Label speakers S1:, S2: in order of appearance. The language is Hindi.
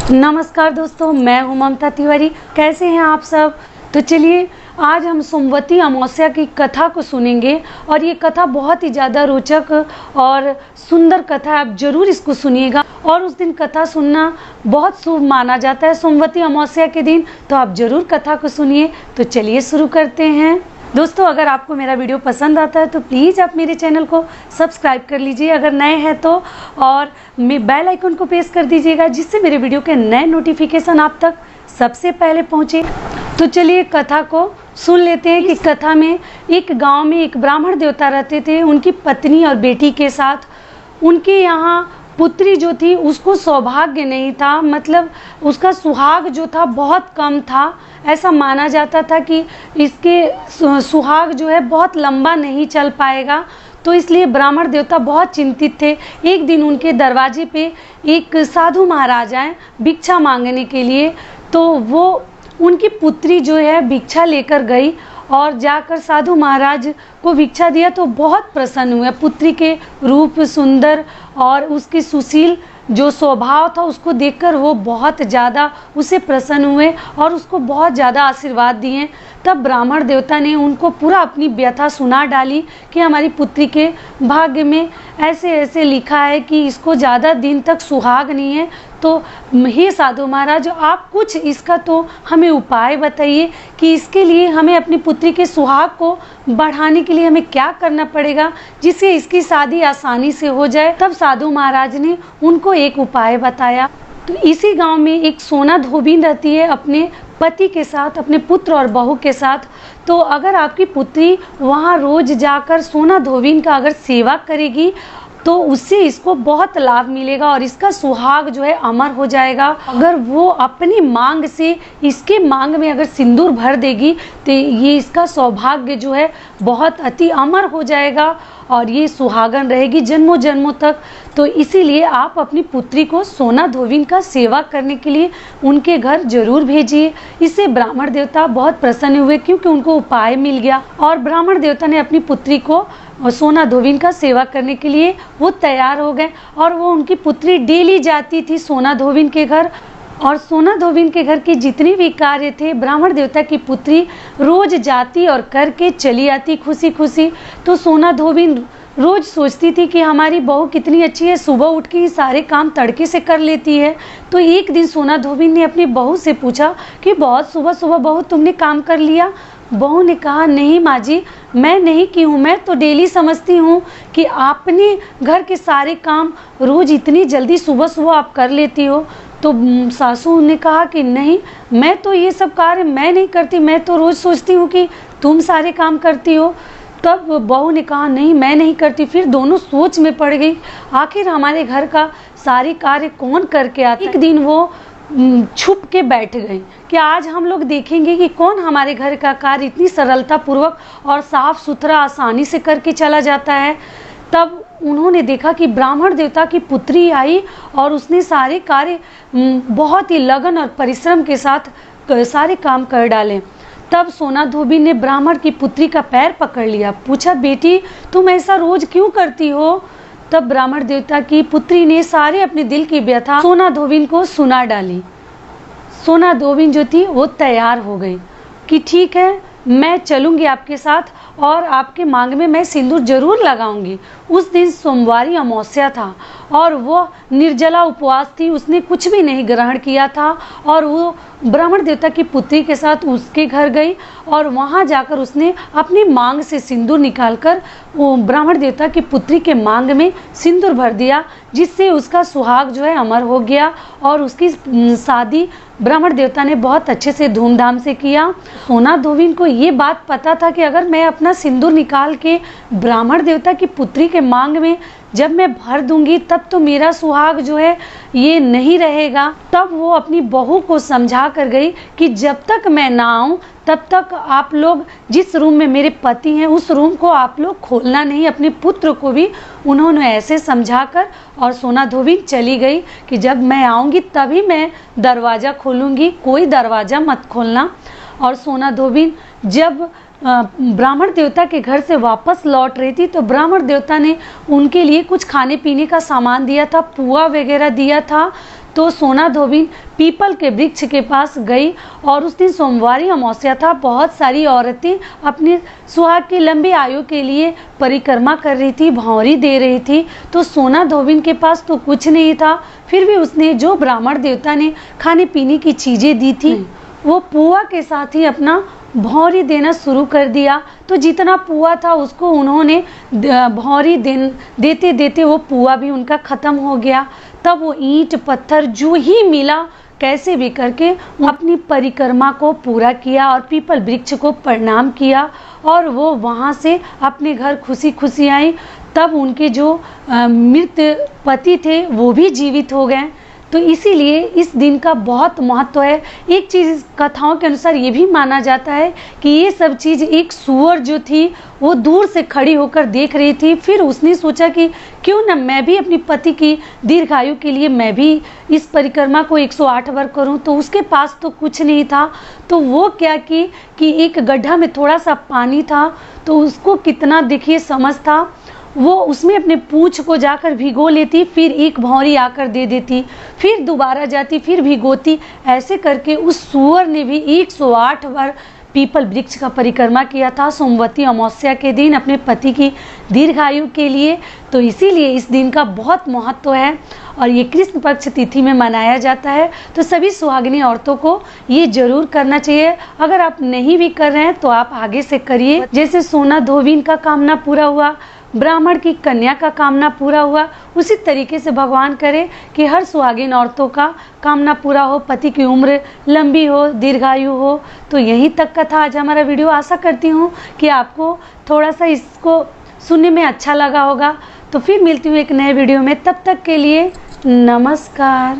S1: नमस्कार दोस्तों, मैं हूं ममता तिवारी। कैसे हैं आप सब? तो चलिए आज हम सोमवती अमावस्या की कथा को सुनेंगे और ये कथा बहुत ही ज़्यादा रोचक और सुंदर कथा है। आप जरूर इसको सुनिएगा और उस दिन कथा सुनना बहुत शुभ माना जाता है सोमवती अमावस्या के दिन, तो आप जरूर कथा को सुनिए। तो चलिए शुरू करते हैं। दोस्तों, अगर आपको मेरा वीडियो पसंद आता है तो प्लीज़ आप मेरे चैनल को सब्सक्राइब कर लीजिए अगर नए हैं तो, और बेल आइकन को प्रेस कर दीजिएगा जिससे मेरे वीडियो के नए नोटिफिकेशन आप तक सबसे पहले पहुंचे। तो चलिए कथा को सुन लेते हैं कि कथा में एक गांव में एक ब्राह्मण देवता रहते थे। उनकी पत्नी और बेटी के साथ उनके यहाँ पुत्री जो थी उसको सौभाग्य नहीं था, मतलब उसका सुहाग जो था बहुत कम था। ऐसा माना जाता था कि इसके सुहाग जो है बहुत लंबा नहीं चल पाएगा, तो इसलिए ब्राह्मण देवता बहुत चिंतित थे। एक दिन उनके दरवाजे पे एक साधु महाराज आए भिक्षा मांगने के लिए, तो वो उनकी पुत्री जो है भिक्षा लेकर गई और जाकर साधु महाराज को भिक्षा दिया तो बहुत प्रसन्न हुए। पुत्री के रूप सुंदर और उसकी सुशील जो स्वभाव था उसको देखकर वो बहुत ज़्यादा उसे प्रसन्न हुए और उसको बहुत ज़्यादा आशीर्वाद दिए। तब ब्राह्मण देवता ने उनको पूरा अपनी व्यथा सुना डाली कि हमारी पुत्री के भाग्य में ऐसे ऐसे लिखा है कि इसको ज़्यादा दिन तक सुहाग नहीं है। तो हे साधु महाराज, आप कुछ इसका तो हमें उपाय बताइए कि इसके लिए हमें अपनी पुत्री के सुहाग को बढ़ाने के लिए हमें क्या करना पड़ेगा जिससे इसकी शादी आसानी से हो जाए। तब साधु महाराज ने उनको एक उपाय बताया। तो इसी गांव में एक सोना धोबिन रहती है अपने पति के साथ, अपने पुत्र और बहू के साथ। तो अगर आपकी पुत्री वहां रोज जाकर सोना धोबिन का अगर सेवा करेगी तो उससे इसको बहुत लाभ मिलेगा और इसका सुहाग जो है अमर हो जाएगा। अगर वो अपनी मांग से इसके मांग में अगर सिंदूर भर देगी तो ये इसका सौभाग्य जो है बहुत अति अमर हो जाएगा और ये सुहागन रहेगी जन्मों जन्मों तक। तो इसीलिए आप अपनी पुत्री को सोना धोबिन का सेवा करने के लिए उनके घर जरूर भेजिए। इससे ब्राह्मण देवता बहुत प्रसन्न हुए क्योंकि उनको उपाय मिल गया और ब्राह्मण देवता ने अपनी पुत्री को सोना धोबिन का सेवा करने के लिए वो तैयार हो गए और वो उनकी पुत्री डेली जाती थी सोना धोबिन के घर। और सोना धोबिन के घर के जितने भी कार्य थे ब्राह्मण देवता की पुत्री रोज जाती और करके चली आती खुशी खुशी। तो सोना धोबिन रोज सोचती थी कि हमारी बहू कितनी अच्छी है, सुबह उठ के ही सारे काम तड़के से कर लेती है। तो एक दिन सोना धोबिन ने अपनी बहू से पूछा कि बहुत सुबह सुबह बहू तुमने काम कर लिया? बहू ने कहा, नहीं माँ जी, मैं नहीं की हूँ, मैं तो डेली समझती हूँ कि आपने घर के सारे काम रोज इतनी जल्दी सुबह सुबह आप कर लेती हो। तो सासू ने कहा कि नहीं, मैं तो ये सब कार्य मैं नहीं करती, मैं तो रोज सोचती हूँ कि तुम सारे काम करती हो। तब बहू ने कहा नहीं, मैं नहीं करती। फिर दोनों सोच में पड़ गई, आखिर हमारे घर का सारे कार्य कौन करके आता है। एक दिन वो छुप के बैठ गई कि आज हम लोग देखेंगे कि कौन हमारे घर का कार्य इतनी सरलता पूर्वक और साफ सुथरा आसानी से करके चला जाता है। तब उन्होंने देखा कि ब्राह्मण देवता की पुत्री आई और उसने सारे कार्य बहुत ही लगन और परिश्रम के साथ सारे काम कर डाले। तब सोना धोबिन ने ब्राह्मण की पुत्री का पैर पकड़ लिया, पूछा, बेटी तुम ऐसा रोज क्यों करती हो? तब ब्राह्मण देवता की पुत्री ने सारे अपने दिल की व्यथा सोना धोबिन को सुना डाली। सोना धोबिन जो थी वो तैयार हो गई कि ठीक है, मैं चलूंगी आपके साथ और आपके मांग में मैं सिंदूर जरूर लगाऊंगी। उस दिन सोमवारी अमावस्या था और वो निर्जला उपवास थी, उसने कुछ भी नहीं ग्रहण किया था और वो ब्राह्मण देवता की पुत्री के साथ उसके घर गई और वहाँ जाकर उसने अपनी मांग से सिंदूर निकालकर वो ब्राह्मण देवता की पुत्री के मांग में सिंदूर भर दिया, जिससे उसका सुहाग जो है अमर हो गया और उसकी शादी ब्राह्मण देवता ने बहुत अच्छे से धूमधाम से किया। सोना धोबिन को ये बात पता था कि अगर मैं अपना सिंदूर निकाल के ब्राह्मण देवता की पुत्री के मांग में जब मैं भर दूंगी तब तो मेरा सुहाग जो है ये नहीं रहेगा। तब वो अपनी बहू को समझा कर गई कि जब तक मैं ना आऊं तब तक आप लोग जिस रूम में मेरे पति हैं उस रूम को आप लोग खोलना नहीं। अपने पुत्र को भी उन्होंने ऐसे समझाकर और सोना धोबिन चली गई कि जब मैं आऊंगी तभी मैं दरवाज़ा खोलूंगी, कोई दरवाज़ा मत खोलना। और सोना धोबिन जब ब्राह्मण देवता के घर से वापस लौट रही थी तो ब्राह्मण देवता ने उनके लिए कुछ खाने पीने का सामान दिया था, पुआ वगैरह दिया था। तो सोना धोबिन पीपल के वृक्ष के पास गई और उस दिन सोमवारी अमावस्या था। बहुत सारी औरतें अपनी सुहाग की लंबी आयु के लिए परिक्रमा कर रही थी, भौंरी दे रही थी। तो सोना धोबिन के पास तो कुछ नहीं था, फिर भी उसने जो ब्राह्मण देवता ने खाने पीने की चीज़ें दी थी वो पुआ के साथ ही अपना भौंरी देना शुरू कर दिया। तो जितना पुआ था उसको उन्होंने भौंरी देते देते वो पुआ भी उनका ख़त्म हो गया। तब वो ईंट पत्थर जो ही मिला कैसे भी करके अपनी परिक्रमा को पूरा किया और पीपल वृक्ष को प्रणाम किया और वो वहाँ से अपने घर खुशी खुशी आई। तब उनके जो मृत पति थे वो भी जीवित हो गए। तो इसीलिए इस दिन का बहुत महत्व है। एक चीज़ कथाओं के अनुसार ये भी माना जाता है कि ये सब चीज़ एक सूअर जो थी वो दूर से खड़ी होकर देख रही थी। फिर उसने सोचा कि क्यों न मैं भी अपनी पति की दीर्घायु के लिए मैं भी इस परिक्रमा को 108 बार करूं। तो उसके पास तो कुछ नहीं था, तो वो क्या कि एक गड्ढा में थोड़ा सा पानी था, तो उसको कितना देखिए समझ था, वो उसमें अपने पूंछ को जाकर भिगो लेती, फिर एक भौंरी आकर दे देती, फिर दोबारा जाती, फिर भिगोती। ऐसे करके उस सूअर ने भी 108 बार पीपल वृक्ष का परिक्रमा किया था सोमवती अमावस्या के दिन अपने पति की दीर्घायु के लिए। तो इसीलिए इस दिन का बहुत महत्व है और ये कृष्ण पक्ष तिथि में मनाया जाता है। तो सभी सुहागिनी औरतों को ये जरूर करना चाहिए। अगर आप नहीं भी कर रहे हैं तो आप आगे से करिए। जैसे सोना धोबिन का कामना पूरा हुआ, ब्राह्मण की कन्या का कामना पूरा हुआ, उसी तरीके से भगवान करे कि हर सुहागिन औरतों का कामना पूरा हो, पति की उम्र लंबी हो, दीर्घायु हो। तो यहीं तक का था आज हमारा वीडियो। आशा करती हूँ कि आपको थोड़ा सा इसको सुनने में अच्छा लगा होगा। तो फिर मिलती हूँ एक नए वीडियो में, तब तक के लिए नमस्कार।